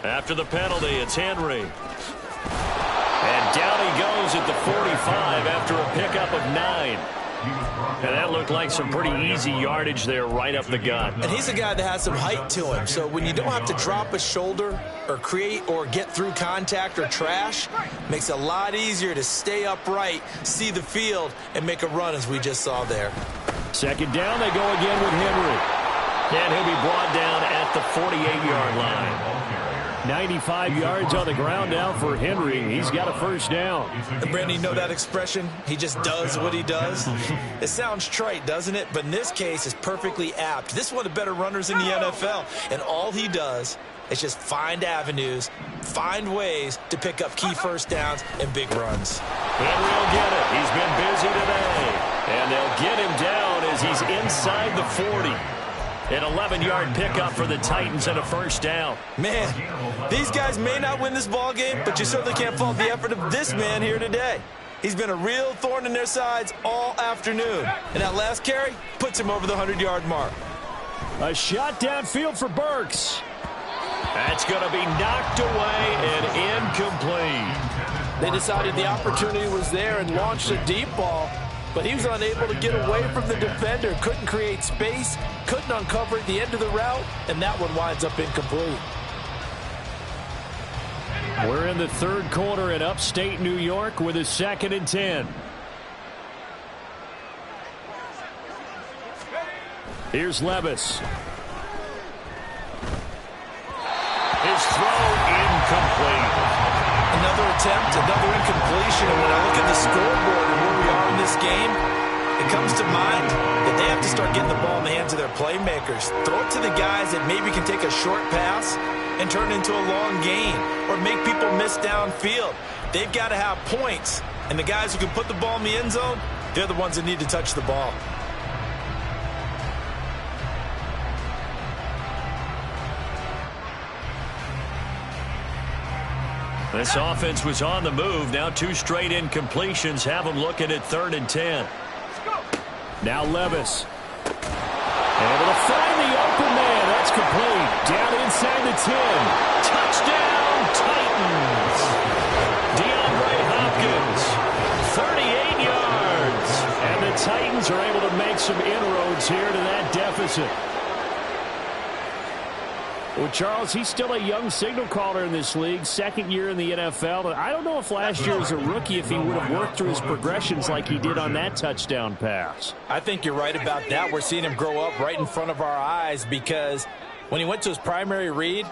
After the penalty, it's Henry. And down he goes at the 45 after a pickup of 9. And that looked like some pretty easy yardage there right up the gut. And he's a guy that has some height to him. So when you don't have to drop a shoulder or create or get through contact or trash, makes it a lot easier to stay upright, see the field, and make a run as we just saw there. 2nd down, they go again with Henry. And he'll be brought down at the 48-yard line. 95 yards on the ground now for Henry. He's got a first down. And Brandon, you know that expression? He just does what he does. It sounds trite, doesn't it? But in this case, it's perfectly apt. This is one of the better runners in the NFL. And all he does is just find avenues, find ways to pick up key first downs and big runs. Henry will get it. He's been busy today. And they'll get him down as he's inside the 40. An 11-yard pickup for the Titans and a first down. Man, these guys may not win this ball game, but you certainly can't fault the effort of this man here today. He's been a real thorn in their sides all afternoon. And that last carry puts him over the 100-yard mark. A shot downfield for Burks. That's going to be knocked away and incomplete. They decided the opportunity was there and launched a deep ball, but he was unable to get away from the defender, couldn't create space, couldn't uncover at the end of the route, and that one winds up incomplete. We're in the third quarter in upstate New York with a 2nd and 10. Here's Levis. His throw incomplete. Another attempt, another incompletion, and when I look at the scoreboard and where we are in this game, it comes to mind that they have to start getting the ball in the hands of their playmakers. Throw it to the guys that maybe can take a short pass and turn it into a long gain or make people miss downfield. They've got to have points, and the guys who can put the ball in the end zone, they're the ones that need to touch the ball. This offense was on the move. Now 2 straight incompletions have them looking at 3rd and 10. Now Levis. Able to find the open man. That's complete. Down inside the 10. Touchdown, Titans. DeAndre Hopkins, 38 yards. And the Titans are able to make some inroads here to that deficit. Well, Charles, he's still a young signal caller in this league, 2nd year in the NFL. But I don't know if last year as a rookie if he would have worked through his progressions like he did on that touchdown pass. I think you're right about that. We're seeing him grow up right in front of our eyes because when he went to his primary read,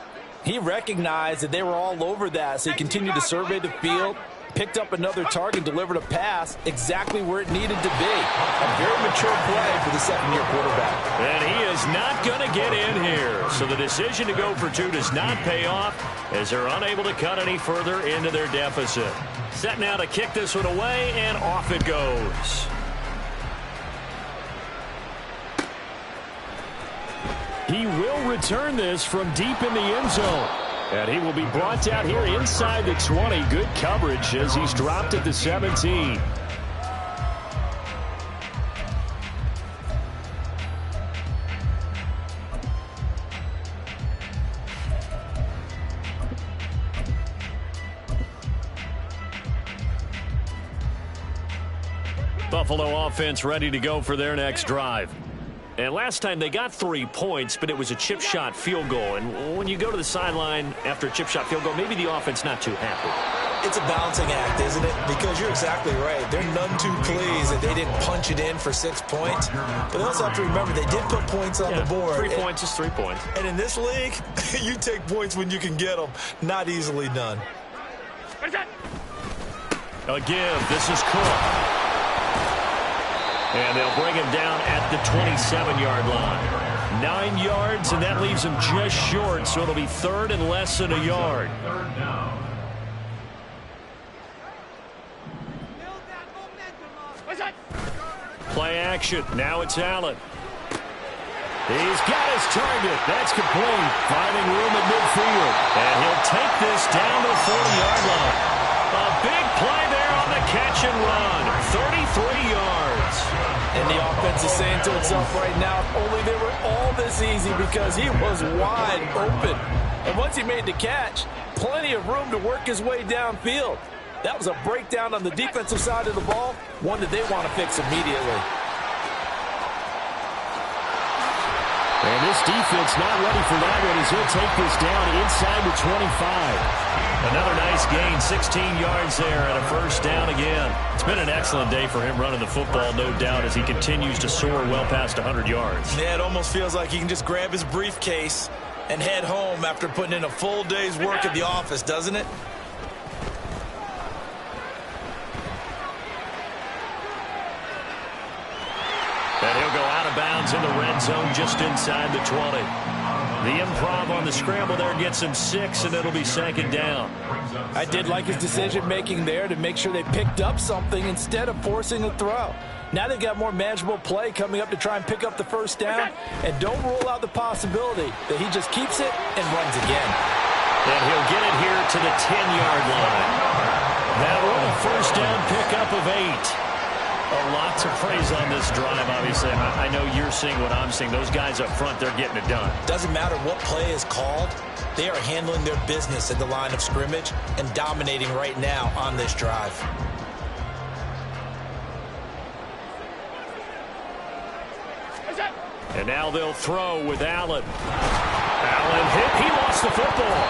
he recognized that they were all over that. So he continued to survey the field, picked up another target, delivered a pass exactly where it needed to be. A very mature play for the 2nd-year quarterback. And he is not going to get in here. So the decision to go for 2 does not pay off as they're unable to cut any further into their deficit. Set now to kick this one away, and off it goes. He will return this from deep in the end zone. And he will be brought down here inside the 20. Good coverage as he's dropped at the 17. Buffalo offense ready to go for their next drive. And last time they got 3 points, but it was a chip shot field goal. And when you go to the sideline after a chip shot field goal, maybe the offense not too happy. It's a balancing act, isn't it? Because you're exactly right. They're none too pleased that they didn't punch it in for 6 points. But they also have to remember they did put points on the board. 3 points is 3 points. And in this league, you take points when you can get them. Not easily done. A give. This is Cook. And they'll bring him down at the 27-yard line. 9 yards, and that leaves him just short, so it'll be 3rd and less than a yard. Play action. Now it's Allen. He's got his target. That's complete. Finding room at midfield. And he'll take this down to the 40-yard line. A big play there on the catch and run. 33 yards. And the offense is saying to itself right now, if only they were all this easy because he was wide open. And once he made the catch, plenty of room to work his way downfield. That was a breakdown on the defensive side of the ball, one that they want to fix immediately. And this defense not ready for that one as he'll take this down inside the 25. Another nice gain, 16 yards there and a first down again. It's been an excellent day for him running the football, no doubt, as he continues to soar well past 100 yards. Yeah, it almost feels like he can just grab his briefcase and head home after putting in a full day's work at the office, doesn't it? And he'll go out of bounds in the red zone just inside the 20. The improv on the scramble there gets him 6, and it'll be second down. I did like his decision-making there to make sure they picked up something instead of forcing a throw. Now they've got more manageable play coming up to try and pick up the first down, and don't rule out the possibility that he just keeps it and runs again. And he'll get it here to the 10-yard line. That will a first down pickup of 8. A lot to praise on this drive, obviously. I know you're seeing what I'm seeing. Those guys up front, they're getting it done. Doesn't matter what play is called. They are handling their business at the line of scrimmage and dominating right now on this drive. And now they'll throw with Allen. Allen hit. He lost the football.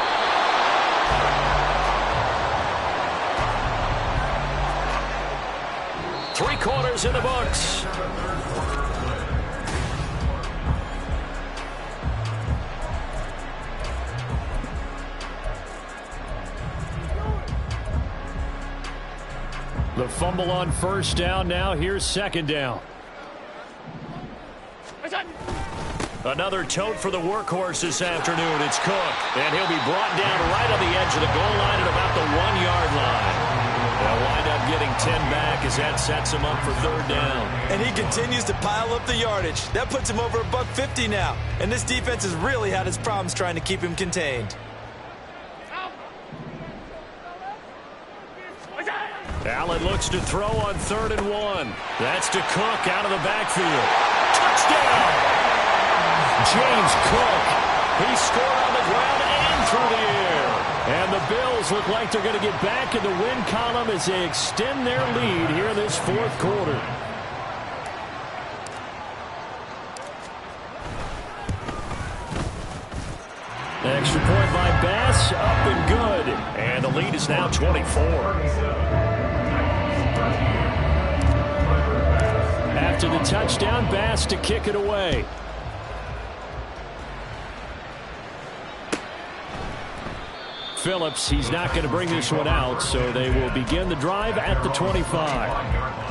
Three quarters in the books. The fumble on first down. Now here's second down. Another tote for the workhorse this afternoon. It's Cook. And he'll be brought down right on the edge of the goal line at about the 1-yard line. They'll wind up getting 10 back as that sets him up for third down. And he continues to pile up the yardage. That puts him over $150 now. And this defense has really had its problems trying to keep him contained. Allen looks to throw on 3rd and 1. That's to Cook out of the backfield. Touchdown! James Cook. He scored on the ground and through the air. And the Bills look like they're going to get back in the win column as they extend their lead here this fourth quarter. Extra point by Bass, up and good. And the lead is now 24. After the touchdown, Bass to kick it away. Phillips, he's not going to bring this one out, so they will begin the drive at the 25.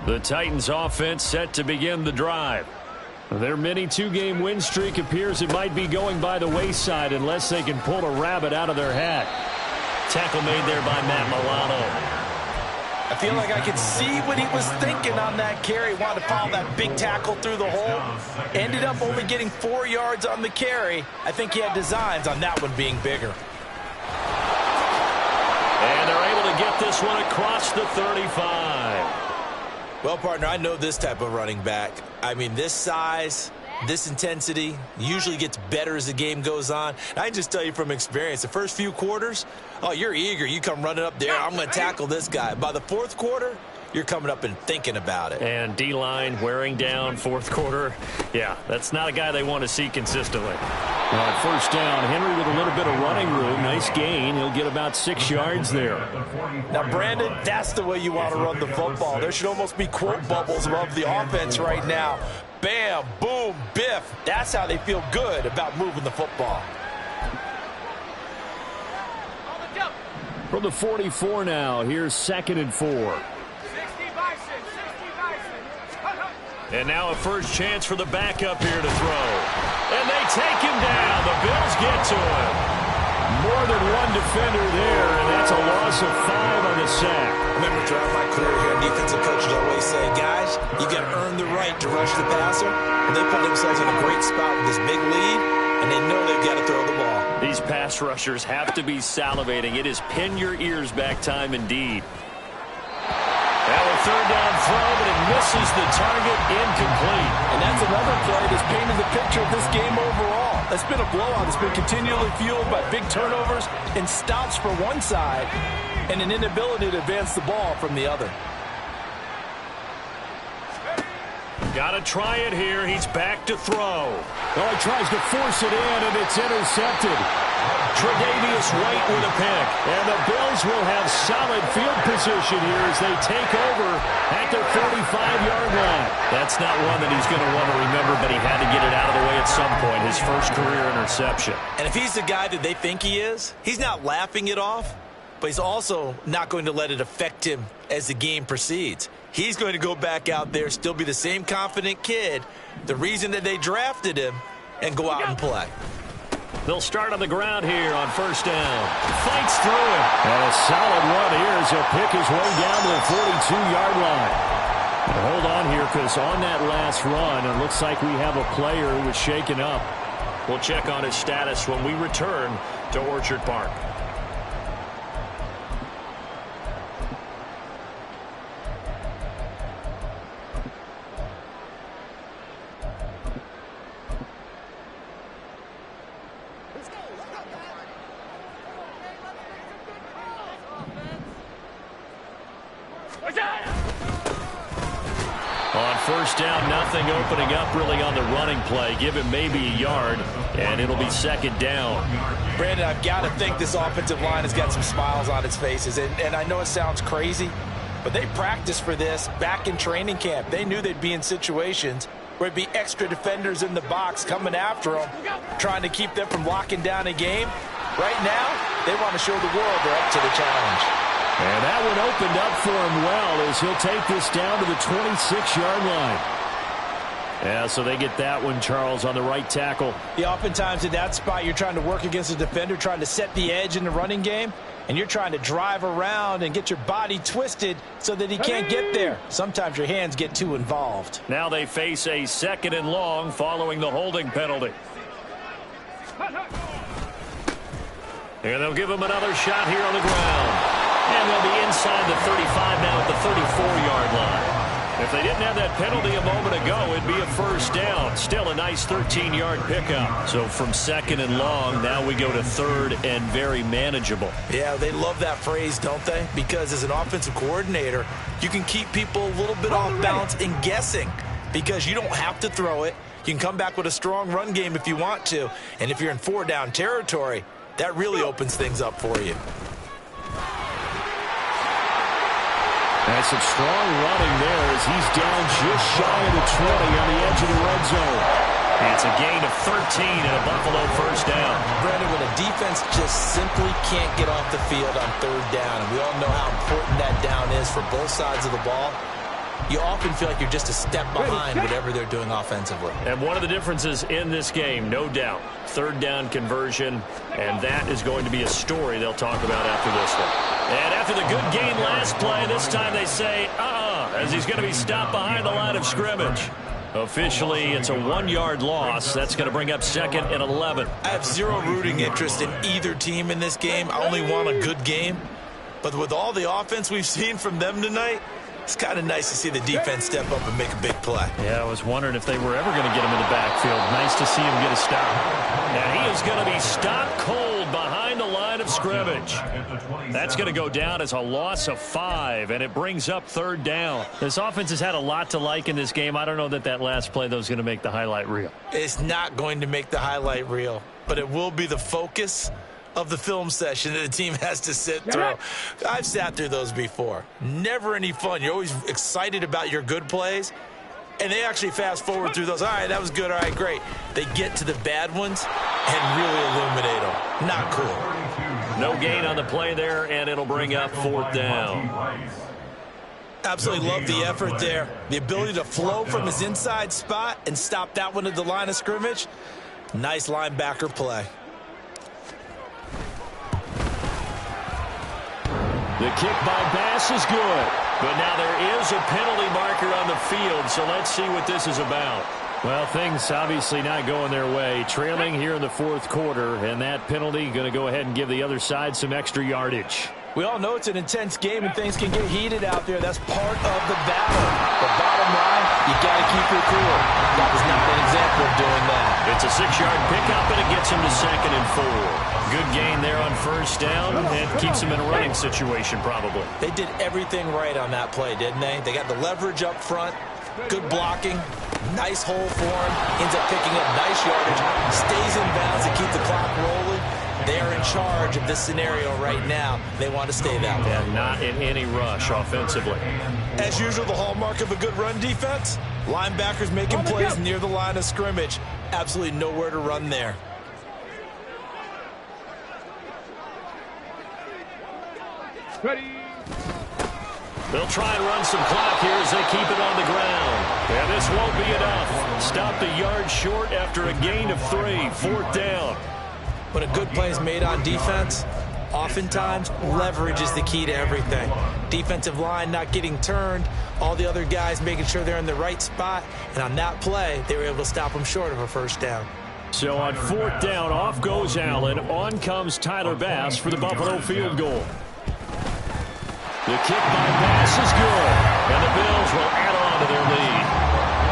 The Titans offense set to begin the drive. Their mini two-game win streak appears it might be going by the wayside unless they can pull a rabbit out of their hat. Tackle made there by Matt Milano. I feel like I could see what he was thinking on that carry. Wanted to follow that big tackle through the hole. Ended up only getting 4 yards on the carry. I think he had designs on that one being bigger. And they're able to get this one across the 35. Well, partner, I know this type of running back. I mean, this size, this intensity usually gets better as the game goes on. And I can just tell you from experience, the first few quarters, oh, you're eager. You come running up there, I'm going to tackle this guy. By the fourth quarter, you're coming up and thinking about it. And D-line wearing down fourth quarter. Yeah, that's not a guy they want to see consistently. All right, first down. Henry with a little bit of running room. Nice gain. He'll get about 6 yards there. Now, Brandon, that's the way you want to run the football. There should almost be quote bubbles above the offense right now. Bam, boom, biff. That's how they feel good about moving the football. From the 44 now, here's 2nd and 4. And now a first chance for the backup here to throw. And they take him down. The Bills get to him. More than one defender there, and that's a loss of 5 on the the sack. I remember throughout my career here, defensive coaches always say, guys, you got to earn the right to rush the passer. And they put themselves in a great spot with this big lead, and they know they've got to throw the ball. These pass rushers have to be salivating. It is pin your ears back time indeed. Now a third down throw, but it misses the target, incomplete. And that's another play that's painted the picture of this game overall. It's been a blowout. It's been continually fueled by big turnovers and stops for one side and an inability to advance the ball from the other. Got to try it here. He's back to throw. Well, he tries to force it in, and it's intercepted. Tre'Davious White with a pick. And the Bills will have solid field position here as they take over at their 45-yard line. That's not one that he's going to want to remember, but he had to get it out of the way at some point. His first career interception. And if he's the guy that they think he is, he's not laughing it off, but he's also not going to let it affect him as the game proceeds. He's going to go back out there, still be the same confident kid, the reason that they drafted him, and go out and play. They'll start on the ground here on first down. Fights through it. And a solid run here as he'll pick his way down to the 42-yard line. But hold on here, because on that last run, it looks like we have a player who was shaken up. We'll check on his status when we return to Orchard Park. On first down, nothing opening up really on the running play. Give him maybe a yard, and it'll be second down. Brandon, I've got to think this offensive line has got some smiles on its faces. And I know it sounds crazy, but they practiced for this back in training camp. They knew they'd be in situations where it'd be extra defenders in the box coming after them, trying to keep them from locking down a game. Right now, they want to show the world they're up to the challenge. And that one opened up for him well as he'll take this down to the 26-yard line. Yeah, so they get that one, Charles, on the right tackle. Yeah, oftentimes in that spot, you're trying to work against a defender, trying to set the edge in the running game, and you're trying to drive around and get your body twisted so that he can't get there. Sometimes your hands get too involved. Now they face a second and long following the holding penalty. And they'll give him another shot here on the ground. And they'll be inside the 35 now at the 34-yard line. If they didn't have that penalty a moment ago, it'd be a first down. Still a nice 13-yard pickup. So from second and long, now we go to third and very manageable. Yeah, they love that phrase, don't they? Because as an offensive coordinator, you can keep people a little bit off balance and guessing because you don't have to throw it. You can come back with a strong run game if you want to. And if you're in four-down territory, that really opens things up for you. And some strong running there as he's down just shy of the 20 on the edge of the red zone. It's a gain of 13 and a Buffalo first down. Brandon, when a defense just simply can't get off the field on third down, and we all know how important that down is for both sides of the ball, you often feel like you're just a step behind whatever they're doing offensively. And one of the differences in this game, no doubt, third down conversion, and that is going to be a story they'll talk about after this one. And after the good gain last play, this time they say, as he's going to be stopped behind the line of scrimmage. Officially, it's a 1-yard loss. That's going to bring up second and 11. I have zero rooting interest in either team in this game. I only want a good game. But with all the offense we've seen from them tonight, it's kind of nice to see the defense step up and make a big play. Yeah, I was wondering if they were ever going to get him in the backfield. Nice to see him get a stop. And he is going to be stopped cold behind the line of scrimmage. That's going to go down as a loss of 5, and it brings up third down. This offense has had a lot to like in this game. I don't know that last play, though, is going to make the highlight reel. It's not going to make the highlight reel, but it will be the focus of the film session that the team has to sit through. I've sat through those before. Never any fun. You're always excited about your good plays, and they actually fast forward through those. All right, that was good. All right, great. They get to the bad ones and really illuminate them. Not cool. No gain on the play there, and it'll bring up fourth down. Absolutely love the effort there. The ability to flow from his inside spot and stop that one at the line of scrimmage. Nice linebacker play. The kick by Bass is good. But now there is a penalty marker on the field, so let's see what this is about. Well, things obviously not going their way. Trailing here in the fourth quarter, and that penalty going to go ahead and give the other side some extra yardage. We all know it's an intense game and things can get heated out there. That's part of the battle. But bottom line, you got to keep your cool. That was not an example of doing that. It's a 6-yard pickup, and it gets him to 2nd and 4. Good gain there on first down, and keeps him in a running situation probably. They did everything right on that play, didn't they? They got the leverage up front, good blocking, nice hole for him, ends up picking up nice yardage, stays in bounds to keep the clock rolling. They are in charge of this scenario right now. They want to stay that way. And not in any rush offensively. As usual, the hallmark of a good run defense, linebackers making plays near the line of scrimmage. Absolutely nowhere to run there. Ready. They'll try and run some clock here as they keep it on the ground. And this won't be enough. Stopped a yard short after a gain of 3, 4th down. When a good play is made on defense, oftentimes leverage is the key to everything. Defensive line not getting turned, all the other guys making sure they're in the right spot, and on that play, they were able to stop them short of a first down. So on 4th down, off goes Allen. On comes Tyler Bass for the Buffalo field goal. The kick by Bass is good, and the Bills will add on to their lead.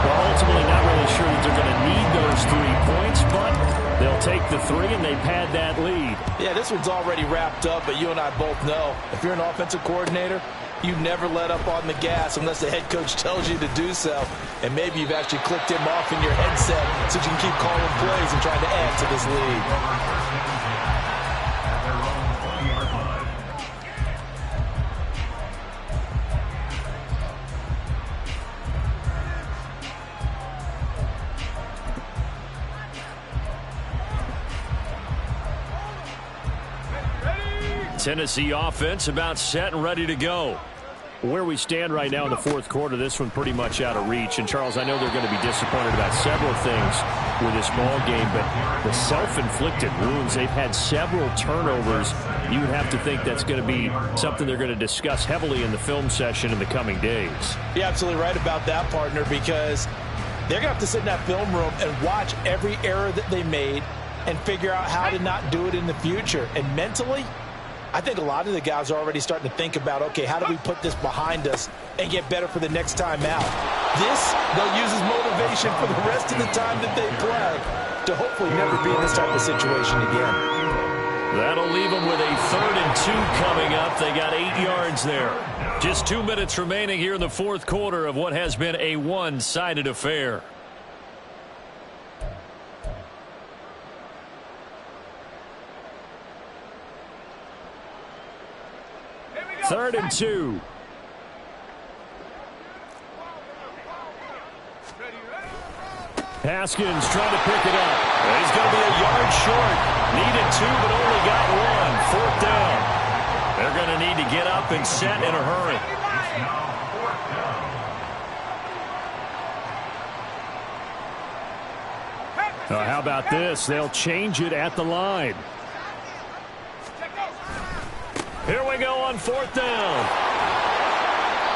Well, ultimately not really sure that they're going to need those 3 points, but they'll take the 3 and they pad that lead. Yeah, this one's already wrapped up, but you and I both know if you're an offensive coordinator, you never let up on the gas unless the head coach tells you to do so. And maybe you've actually clicked him off in your headset so you can keep calling plays and trying to add to this lead. Tennessee offense about set and ready to go. Where we stand right now in the fourth quarter, this one pretty much out of reach. And, Charles, I know they're going to be disappointed about several things with this ball game, but the self-inflicted wounds, they've had several turnovers. You would have to think that's going to be something they're going to discuss heavily in the film session in the coming days. You're absolutely right about that, partner, because they're going to have to sit in that film room and watch every error that they made and figure out how to not do it in the future. And mentally, I think a lot of the guys are already starting to think about, okay, how do we put this behind us and get better for the next time out? This, they'll use as motivation for the rest of the time that they play to hopefully never be in this type of situation again. That'll leave them with a 3rd and 2 coming up. They got 8 yards there. Just 2 minutes remaining here in the fourth quarter of what has been a one-sided affair. Third and 2. Haskins trying to pick it up. He's going to be a yard short. Needed 2, but only got 1. 4th down. They're going to need to get up and set in a hurry. How about this? They'll change it at the line. Here we go on 4th down.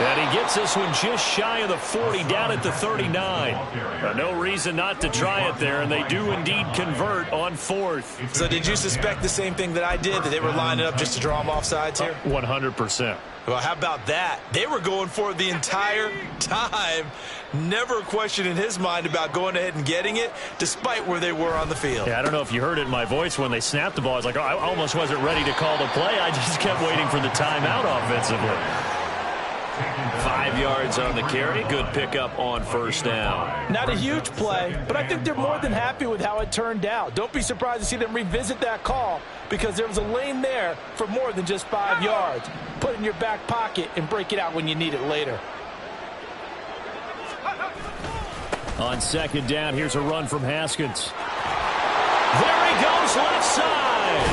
And he gets this one just shy of the 40, down at the 39. No reason not to try it there, and they do indeed convert on 4th. So did you suspect the same thing that I did, that they were lining up just to draw them off sides here? 100%. Well, how about that? They were going for it the entire time. Never a question in his mind about going ahead and getting it, despite where they were on the field. Yeah, I don't know if you heard it in my voice when they snapped the ball. I was like, oh, I almost wasn't ready to call the play. I just kept waiting for the timeout offensively. 5 yards on the carry. Good pickup on 1st down. Not a huge play, but I think they're more than happy with how it turned out. Don't be surprised to see them revisit that call because there was a lane there for more than just 5 yards. Put it in your back pocket and break it out when you need it later. On 2nd down, here's a run from Haskins. There he goes left side.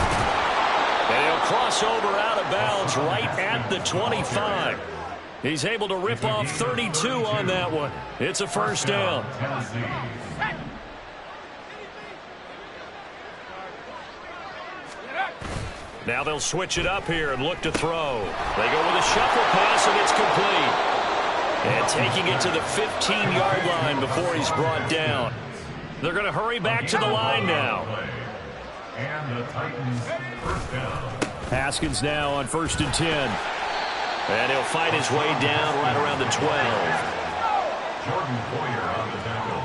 And he'll cross over out of bounds right at the 25. He's able to rip off 32 on that one. It's a 1st down. Now they'll switch it up here and look to throw. They go with a shuffle pass, and it's complete. And taking it to the 15-yard line before he's brought down. They're going to hurry back to the line now. And the Titans first down. Haskins now on 1st and 10. And he'll fight his way down right around the 12. Jordan Boyer on the tackle.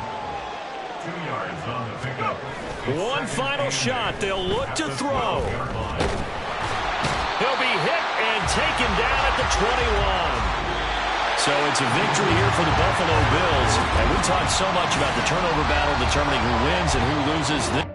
2 yards on the pickup. One final shot. They'll look to throw. He'll be hit and taken down at the 21. So it's a victory here for the Buffalo Bills. And we talked so much about the turnover battle determining who wins and who loses this.